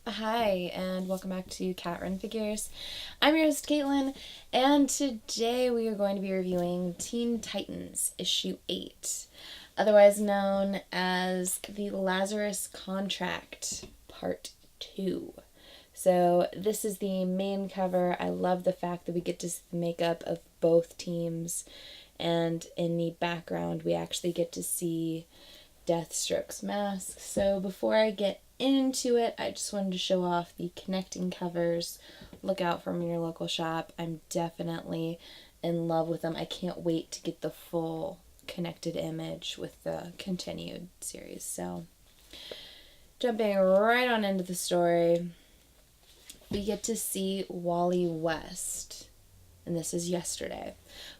Hi, and welcome back to Cat Run Figures. I'm your host, Caitlin, and today we are going to be reviewing Teen Titans issue 8, otherwise known as The Lazarus Contract, part 2. So, this is the main cover. I love the fact that we get to see the makeup of both teams, and in the background, we actually get to see Deathstroke's mask. So before I get into it, I just wanted to show off the connecting covers. Look out for them in your local shop. I'm definitely in love with them. I can't wait to get the full connected image with the continued series. So jumping right on into the story, we get to see Wally West, and this is yesterday.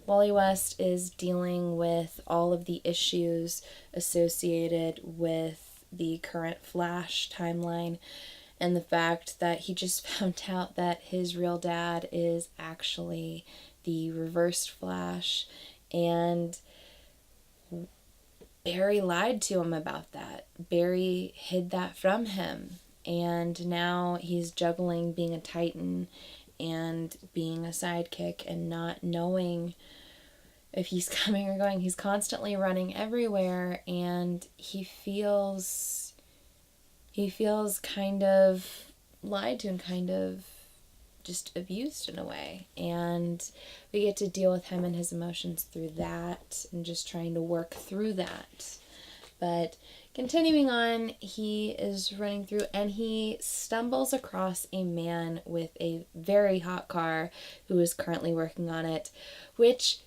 Wally West is dealing with all of the issues associated with the current Flash timeline and the fact that he just found out that his real dad is actually the reversed Flash, and Barry lied to him about that. Barry hid that from him, and now he's juggling being a Titan and being a sidekick and not knowing if he's coming or going. He's constantly running everywhere, and he feels kind of lied to and kind of just abused in a way. And we get to deal with him and his emotions through that and just trying to work through that. But continuing on, he is running through and he stumbles across a man with a very hot car who is currently working on it, which,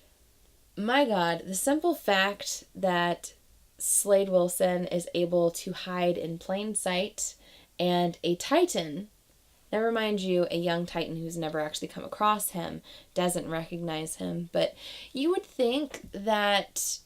my God, the simple fact that Slade Wilson is able to hide in plain sight and a Titan, never mind you, a young Titan who's never actually come across him, doesn't recognize him. But you would think that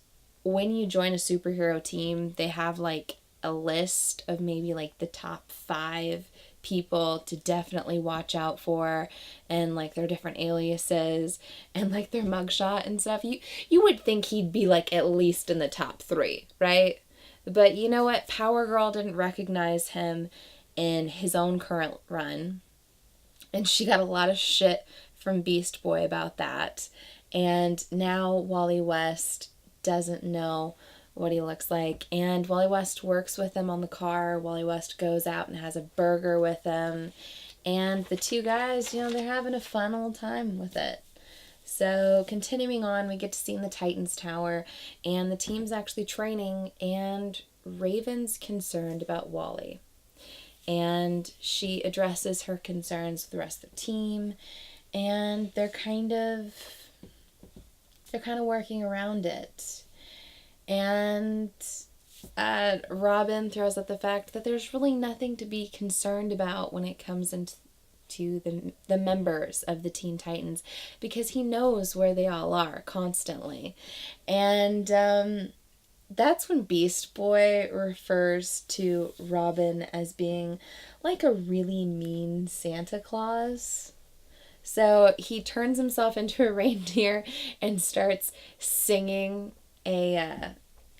when you join a superhero team, they have like a list of maybe like the top 5 people to definitely watch out for, and like their different aliases and like their mugshot and stuff. You would think he'd be like at least in the top 3, right? But you know what? Power Girl didn't recognize him in his own current run, and she got a lot of shit from Beast Boy about that. And now Wally West doesn't know what he looks like, and Wally West works with him on the car. Wally West goes out and has a burger with him, and the two guys, they're having a fun old time with it. So continuing on, we get to see in the Titans Tower, and the team's actually training, and Raven's concerned about Wally, and she addresses her concerns with the rest of the team, and they're kind of working around it. And Robin throws out the fact that there's really nothing to be concerned about when it comes into the members of the Teen Titans, because he knows where they all are constantly. And that's when Beast Boy refers to Robin as being like a really mean Santa Claus. So he turns himself into a reindeer and starts singing a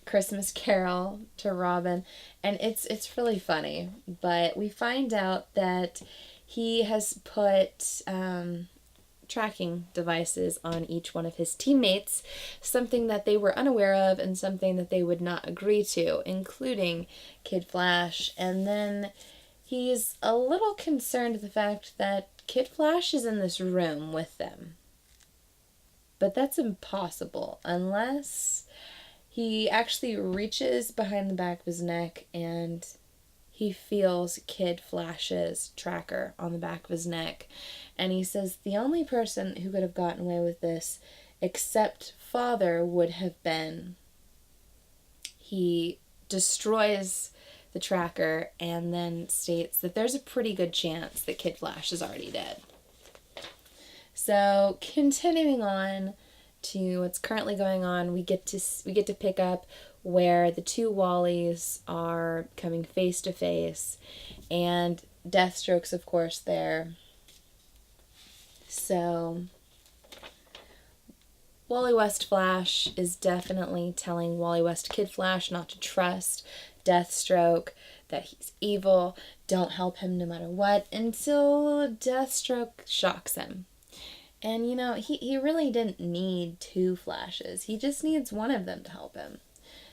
Christmas Carol to Robin, and it's really funny. But we find out that he has put tracking devices on each one of his teammates, something that they were unaware of and something that they would not agree to, including Kid Flash. And then he's a little concerned with the fact that Kid Flash is in this room with them. But that's impossible unless he actually reaches behind the back of his neck and he feels Kid Flash's tracker on the back of his neck. And he says the only person who could have gotten away with this, except Father, would have been. He destroys the tracker and then states that there's a pretty good chance that Kid Flash is already dead. So continuing on to what's currently going on, we get to pick up where the two Wallies are coming face to face, and Deathstroke's of course there. So Wally West Flash is definitely telling Wally West Kid Flash not to trust Deathstroke, that he's evil. don't help him no matter what, until Deathstroke shocks him. And, you know, he really didn't need two Flashes. He just needs one of them to help him.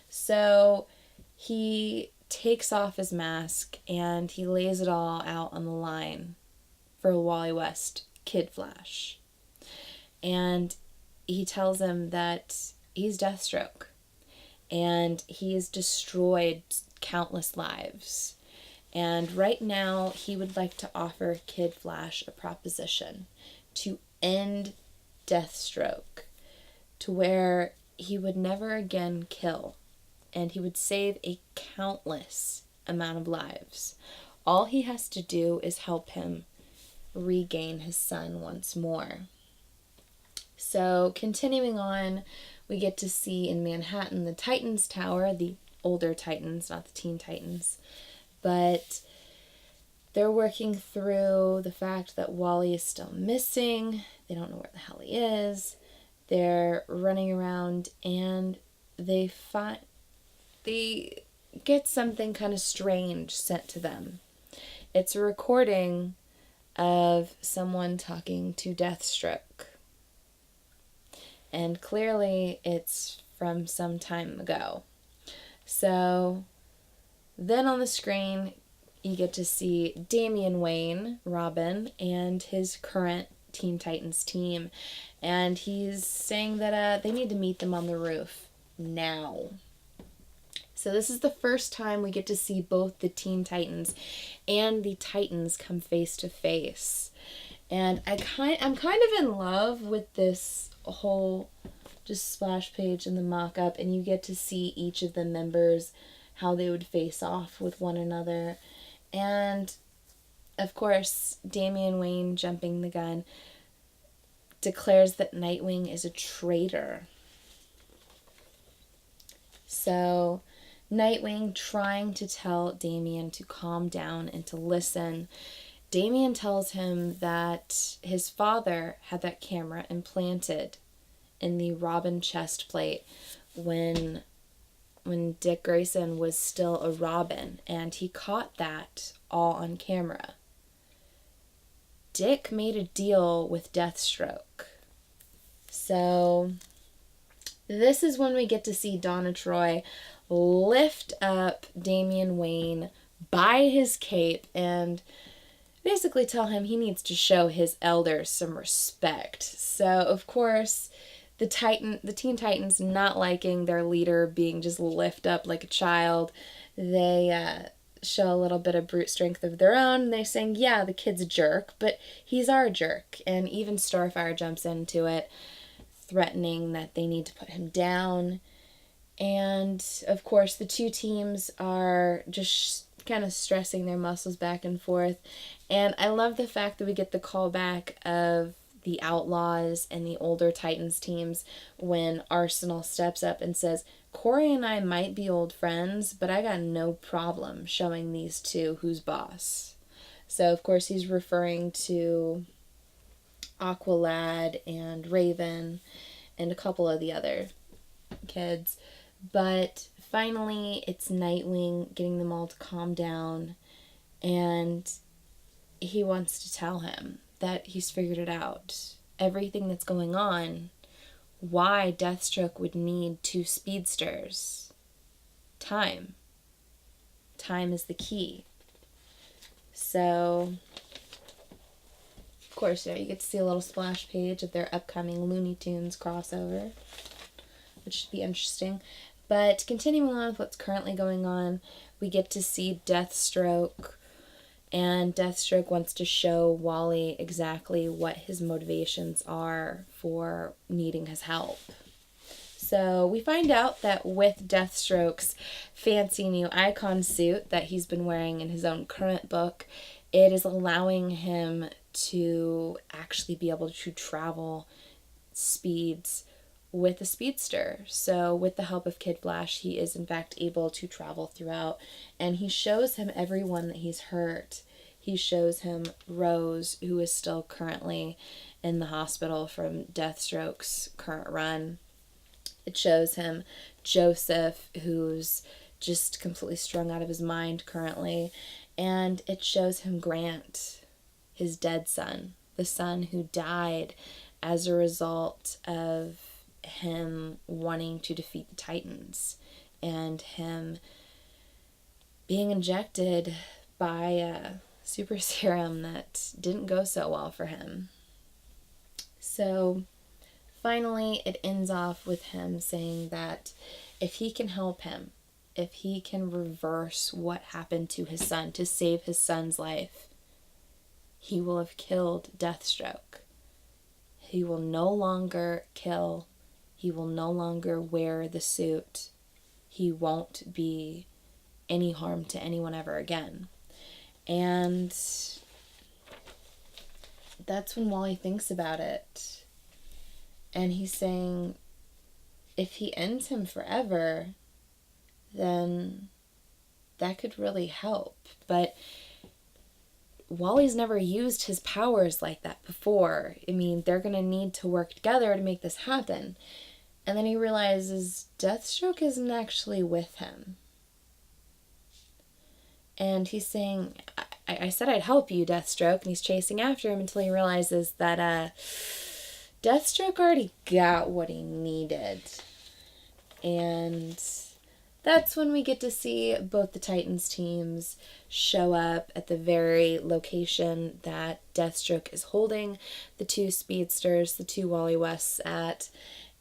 So he takes off his mask and he lays it all out on the line for Wally West, Kid Flash. And he tells him that he's Deathstroke and he's destroyed countless lives. And right now he would like to offer Kid Flash a proposition to end Deathstroke, to where he would never again kill, and he would save a countless amount of lives. All he has to do is help him regain his son once more. So continuing on, we get to see in Manhattan the Titans Tower, the older Titans, not the Teen Titans, but they're working through the fact that Wally is still missing. They don't know where the hell he is. They're running around and they get something kind of strange sent to them. It's a recording of someone talking to Deathstroke. And clearly it's from some time ago. So then on the screen, you get to see Damian Wayne, Robin, and his current Teen Titans team. And he's saying that they need to meet them on the roof now. So this is the first time we get to see both the Teen Titans and the Titans come face to face. And I'm kind of in love with this whole just splash page in the mock-up, and you get to see each of the members, how they would face off with one another. And of course, Damian Wayne, jumping the gun, declares that Nightwing is a traitor. So Nightwing, trying to tell Damian to calm down and to listen, Damian tells him that his father had that camera implanted in the Robin chest plate when Dick Grayson was still a Robin, and he caught that all on camera. Dick made a deal with Deathstroke. So this is when we get to see Donna Troy lift up Damian Wayne by his cape and basically tell him he needs to show his elders some respect. So, of course, the Teen Titans, not liking their leader being just lifted up like a child, they show a little bit of brute strength of their own. They're saying, yeah, the kid's a jerk, but he's our jerk. And even Starfire jumps into it, threatening that they need to put him down. And, of course, the two teams are just kind of stressing their muscles back and forth. And I love the fact that we get the callback of the Outlaws and the older Titans teams when Arsenal steps up and says, Corey and I might be old friends, but I got no problem showing these two who's boss. So, of course, he's referring to Aqualad and Raven and a couple of the other kids. But finally, it's Nightwing getting them all to calm down, and he wants to tell him that he's figured it out. Everything that's going on, why Deathstroke would need two speedsters. Time. Time is the key. So, of course, you get to see a little splash page of their upcoming Looney Tunes crossover, which should be interesting. But continuing on with what's currently going on, we get to see Deathstroke, and Deathstroke wants to show Wally exactly what his motivations are for needing his help. So we find out that with Deathstroke's fancy new icon suit that he's been wearing in his own current book, it is allowing him to actually be able to travel speeds with a speedster. So with the help of Kid Flash, he is in fact able to travel throughout, and he shows him everyone that he's hurt. He shows him Rose, who is still currently in the hospital from Deathstroke's current run. It shows him Joseph, who's just completely strung out of his mind currently. And it shows him Grant, his dead son, the son who died as a result of him wanting to defeat the Titans and him being injected by a super serum that didn't go so well for him. So finally it ends off with him saying that if he can help him, if he can reverse what happened to his son, to save his son's life, he will have killed Deathstroke. He will no longer kill. He will no longer wear the suit. He won't be any harm to anyone ever again. And that's when Wally thinks about it. And he's saying, if he ends him forever, then that could really help. But Wally's never used his powers like that before. I mean, they're going to need to work together to make this happen. And then he realizes Deathstroke isn't actually with him. And he's saying, I said I'd help you, Deathstroke. And he's chasing after him until he realizes that Deathstroke already got what he needed. And that's when we get to see both the Titans teams show up at the very location that Deathstroke is holding the two speedsters, the two Wally Wests at.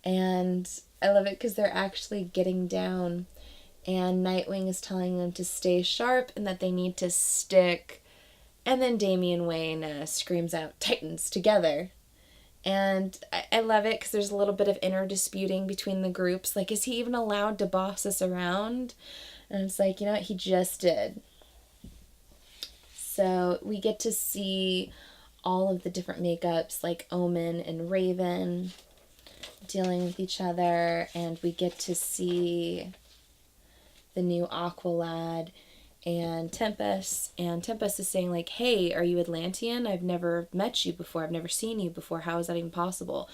And I love it because they're actually getting down. And Nightwing is telling them to stay sharp and that they need to stick. And then Damian Wayne screams out, "Titans together." And I love it because there's a little bit of inner disputing between the groups. Like, is he even allowed to boss us around? And it's like, you know what? He just did. So we get to see all of the different makeups, like Omen and Raven dealing with each other. And we get to see the new Aqualad and Tempest. And Tempest is saying, like, hey, are you Atlantean? I've never met you before. I've never seen you before. How is that even possible?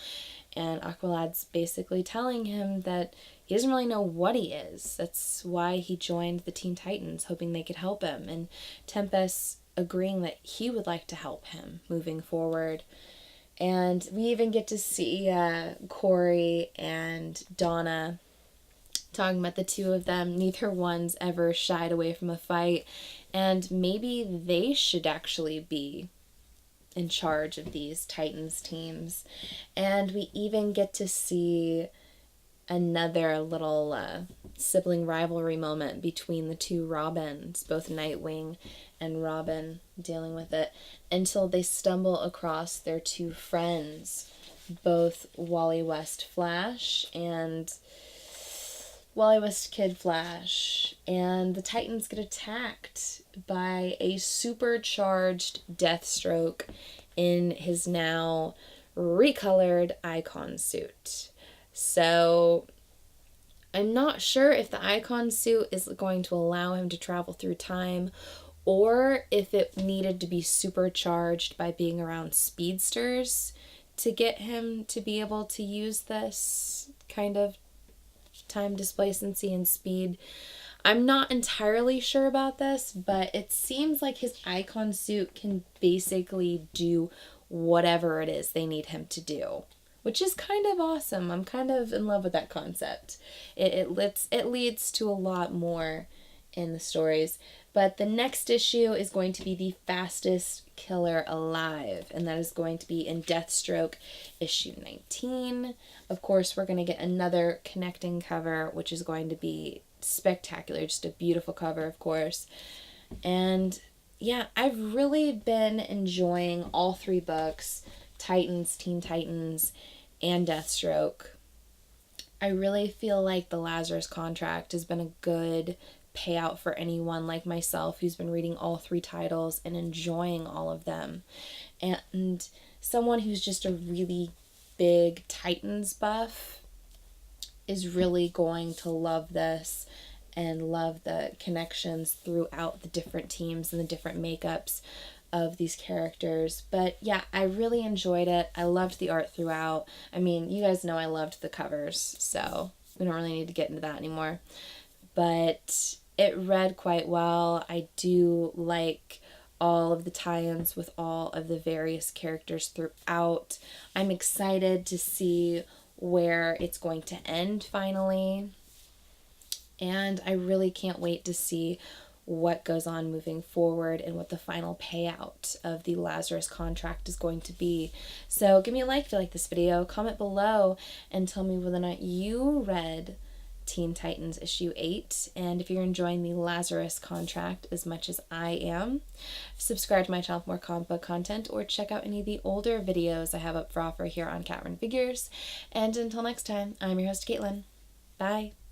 And Aqualad's basically telling him that he doesn't really know what he is. That's why he joined the Teen Titans, hoping they could help him. And Tempest agreeing that he would like to help him moving forward. And we even get to see Corey and Donna talking about the two of them. Neither one's ever shied away from a fight, and maybe they should actually be in charge of these Titans teams. And we even get to see another little sibling rivalry moment between the two Robins, both Nightwing and Robin dealing with it, until they stumble across their two friends, both Wally West Flash and Wally West Kid Flash, and the Titans get attacked by a supercharged Deathstroke in his now recolored Icon suit. So I'm not sure if the Icon suit is going to allow him to travel through time, or if it needed to be supercharged by being around speedsters to get him to be able to use this kind of time displacency and speed. I'm not entirely sure about this, but it seems like his Icon suit can basically do whatever it is they need him to do, which is kind of awesome. I'm kind of in love with that concept. It leads to a lot more in the stories. But the next issue is going to be the fastest killer alive, and that is going to be in Deathstroke issue 19. Of course, we're going to get another connecting cover, which is going to be spectacular. Just a beautiful cover, of course. And yeah, I've really been enjoying all three books, Titans, Teen Titans, and Deathstroke. I really feel like The Lazarus Contract has been a good payout for anyone like myself who's been reading all three titles and enjoying all of them. And someone who's just a really big Titans buff is really going to love this and love the connections throughout the different teams and the different makeups of these characters. But yeah, I really enjoyed it. I loved the art throughout. I mean, you guys know I loved the covers, so we don't really need to get into that anymore. But it read quite well. I do like all of the tie-ins with all of the various characters throughout. I'm excited to see where it's going to end finally. And I really can't wait to see what goes on moving forward and what the final payout of the Lazarus contract is going to be. So give me a like if you like this video, comment below, and tell me whether or not you read Teen Titans issue 8, and if you're enjoying the Lazarus contract as much as I am. Subscribe to my channel for more comic book content, or check out any of the older videos I have up for offer here on Cat Run Figures. And until next time, I'm your host, Caitlin. Bye.